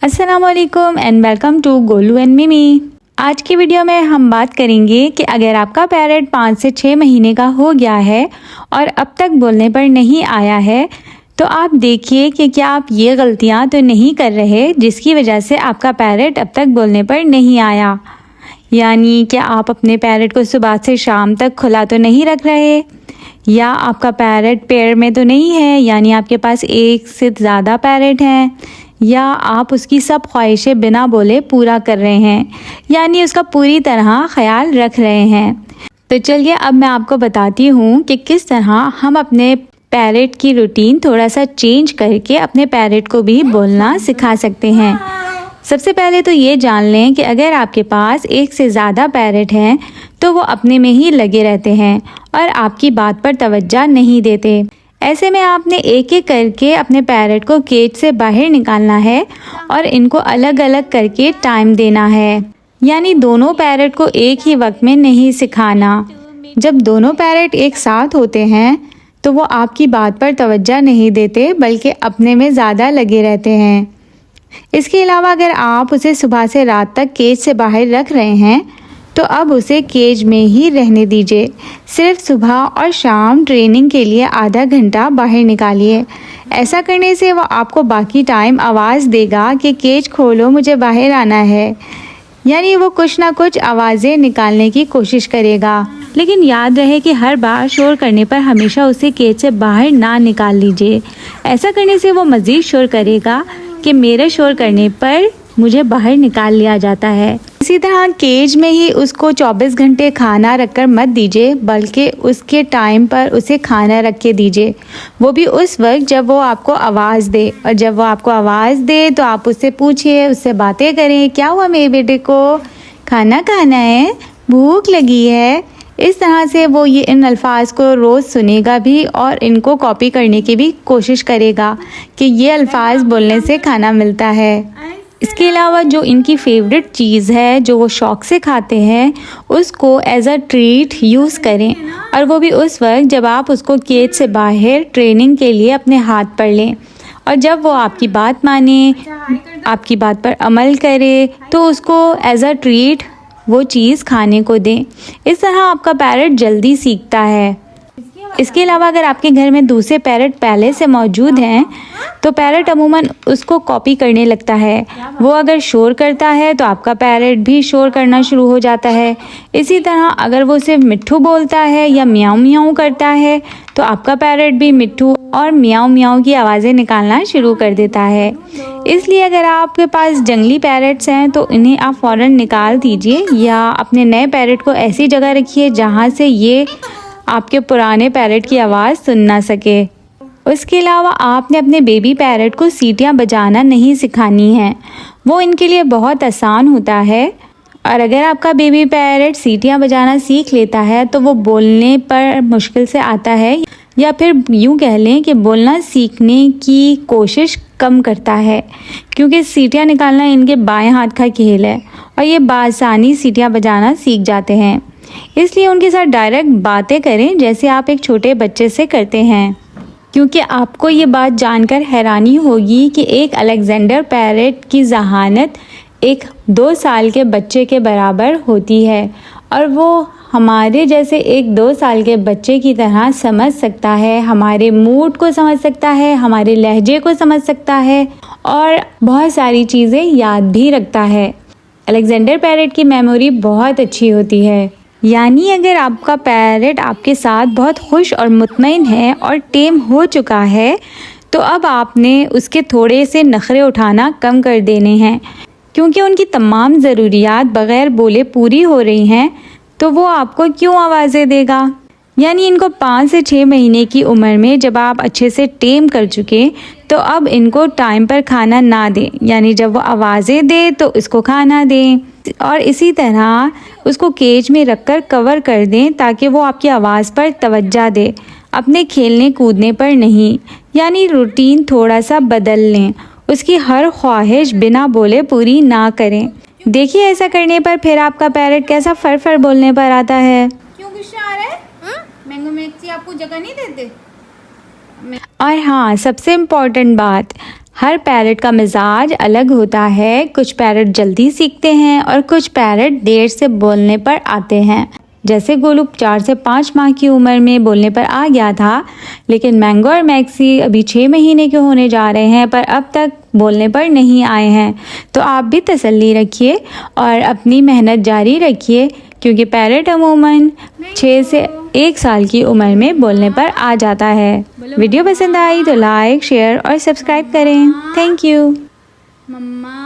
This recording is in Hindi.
अस्सलामुअलैकुम and welcome to Golu and Mimi. आज की वीडियो में हम बात करेंगे कि अगर आपका पैरट 5 से 6 महीने का हो गया है और अब तक बोलने पर नहीं आया है तो आप देखिए कि क्या आप ये गलतियां तो नहीं कर रहे जिसकी वजह से आपका पैरट अब तक बोलने पर नहीं आया। यानी कि आप अपने पैरट को सुबह से शाम तक खुला तो नहीं रख रहे, या आपका पैरट पेयर में तो नहीं है, यानी आपके पास एक से ज़्यादा पैरट हैं, या आप उसकी सब ख्वाहिशें बिना बोले पूरा कर रहे हैं, यानी उसका पूरी तरह ख्याल रख रहे हैं। तो चलिए अब मैं आपको बताती हूँ कि किस तरह हम अपने पैरट की रूटीन थोड़ा सा चेंज करके अपने पैरट को भी बोलना सिखा सकते हैं। सबसे पहले तो ये जान लें कि अगर आपके पास एक से ज़्यादा पैरट हैं तो वो अपने में ही लगे रहते हैं और आपकी बात पर तवज्जो नहीं देते। ऐसे में आपने एक एक करके अपने पैरट को केज से बाहर निकालना है और इनको अलग अलग करके टाइम देना है, यानी दोनों पैरट को एक ही वक्त में नहीं सिखाना। जब दोनों पैरट एक साथ होते हैं तो वो आपकी बात पर तवज्जो नहीं देते बल्कि अपने में ज़्यादा लगे रहते हैं। इसके अलावा अगर आप उसे सुबह से रात तक केज से बाहर रख रहे हैं तो अब उसे केज में ही रहने दीजिए। सिर्फ सुबह और शाम ट्रेनिंग के लिए आधा घंटा बाहर निकालिए। ऐसा करने से वो आपको बाकी टाइम आवाज़ देगा कि केज खोलो, मुझे बाहर आना है, यानी वो कुछ ना कुछ आवाज़ें निकालने की कोशिश करेगा। लेकिन याद रहे कि हर बार शोर करने पर हमेशा उसे केज से बाहर ना निकाल लीजिए। ऐसा करने से वो मज़ीद शोर करेगा कि मेरे शोर करने पर मुझे बाहर निकाल लिया जाता है। इसी तरह केज में ही उसको 24 घंटे खाना रखकर मत दीजिए, बल्कि उसके टाइम पर उसे खाना रख के दीजिए, वो भी उस वक्त जब वो आपको आवाज़ दे। और जब वो आपको आवाज़ दे तो आप उससे पूछिए, उससे बातें करें, क्या हुआ मेरे बेटे को, खाना खाना है, भूख लगी है। इस तरह से वो ये इन अल्फाज को रोज़ सुनेगा भी और इनको कॉपी करने की भी कोशिश करेगा कि ये अल्फाज बोलने से खाना मिलता है। इसके अलावा जो इनकी फेवरेट चीज़ है जो वो शौक़ से खाते हैं उसको एज अ ट्रीट यूज़ करें, और वो भी उस वक्त जब आप उसको केज से बाहर ट्रेनिंग के लिए अपने हाथ पर लें। और जब वो आपकी बात माने, आपकी बात पर अमल करे तो उसको एज अ ट्रीट वो चीज़ खाने को दें। इस तरह आपका पैरट जल्दी सीखता है। इसके अलावा अगर आपके घर में दूसरे पैरट पहले से मौजूद हैं तो पैरट अमूमन उसको कॉपी करने लगता है। वो अगर शोर करता है तो आपका पैरट भी शोर करना शुरू हो जाता है। इसी तरह अगर वो सिर्फ मिट्ठू बोलता है या मियाऊ मियाऊ करता है तो आपका पैरट भी मिट्ठू और मियाऊ मियाऊ की आवाज़ें निकालना शुरू कर देता है। इसलिए अगर आपके पास जंगली पैरट्स हैं तो इन्हें आप फ़ौरन निकाल दीजिए, या अपने नए पैरट को ऐसी जगह रखिए जहाँ से ये आपके पुराने पैरट की आवाज़ सुन ना सके। उसके अलावा आपने अपने बेबी पैरट को सीटियाँ बजाना नहीं सिखानी हैं, वो इनके लिए बहुत आसान होता है। और अगर आपका बेबी पैरट सीटियाँ बजाना सीख लेता है तो वो बोलने पर मुश्किल से आता है, या फिर यूँ कह लें कि बोलना सीखने की कोशिश कम करता है, क्योंकि सीटियाँ निकालना इनके बाएं हाथ का खेल है और ये बासानी सीटियाँ बजाना सीख जाते हैं। इसलिए उनके साथ डायरेक्ट बातें करें जैसे आप एक छोटे बच्चे से करते हैं, क्योंकि आपको ये बात जानकर हैरानी होगी कि एक अलेक्जेंडर पैरट की ज़हानत एक 2 साल के बच्चे के बराबर होती है, और वो हमारे जैसे एक 2 साल के बच्चे की तरह समझ सकता है, हमारे मूड को समझ सकता है, हमारे लहजे को समझ सकता है और बहुत सारी चीज़ें याद भी रखता है। अलेक्जेंडर पैरट की मेमोरी बहुत अच्छी होती है। यानी अगर आपका पैरट आपके साथ बहुत खुश और मुतमईन है और टेम हो चुका है तो अब आपने उसके थोड़े से नखरे उठाना कम कर देने हैं, क्योंकि उनकी तमाम ज़रूरियात बग़ैर बोले पूरी हो रही हैं तो वो आपको क्यों आवाज़ें देगा। यानी इनको 5 से 6 महीने की उम्र में जब आप अच्छे से टेम कर चुके तो अब इनको टाइम पर खाना ना दें, यानी जब वो आवाज़ें दे तो इसको खाना दें, और इसी तरह उसको केज में रखकर कवर कर दें ताकि वो आपकी आवाज़ पर तवज्जो दे, अपने खेलने कूदने पर नहीं। यानी रूटीन थोड़ा सा बदल लें, उसकी हर ख्वाहिश बिना बोले पूरी ना करें। देखिए ऐसा करने पर फिर आपका पैरट कैसा फर फर बोलने पर आता है। क्यों गुस्सा आ रहा है? मैंगो मिर्ची आपको जगह नहीं देते? और हाँ, सबसे इम्पॉर्टेंट बात, हर पैरट का मिजाज अलग होता है। कुछ पैरट जल्दी सीखते हैं और कुछ पैरट देर से बोलने पर आते हैं। जैसे गोलू 4 से 5 माह की उम्र में बोलने पर आ गया था, लेकिन मैंगो और मैक्सी अभी 6 महीने के होने जा रहे हैं पर अब तक बोलने पर नहीं आए हैं। तो आप भी तसल्ली रखिए और अपनी मेहनत जारी रखिए, क्योंकि पैरट अमूमन 6 से 1 साल की उम्र में बोलने पर आ जाता है। वीडियो पसंद आई तो लाइक, शेयर और सब्सक्राइब करें। Thank you. मम्मा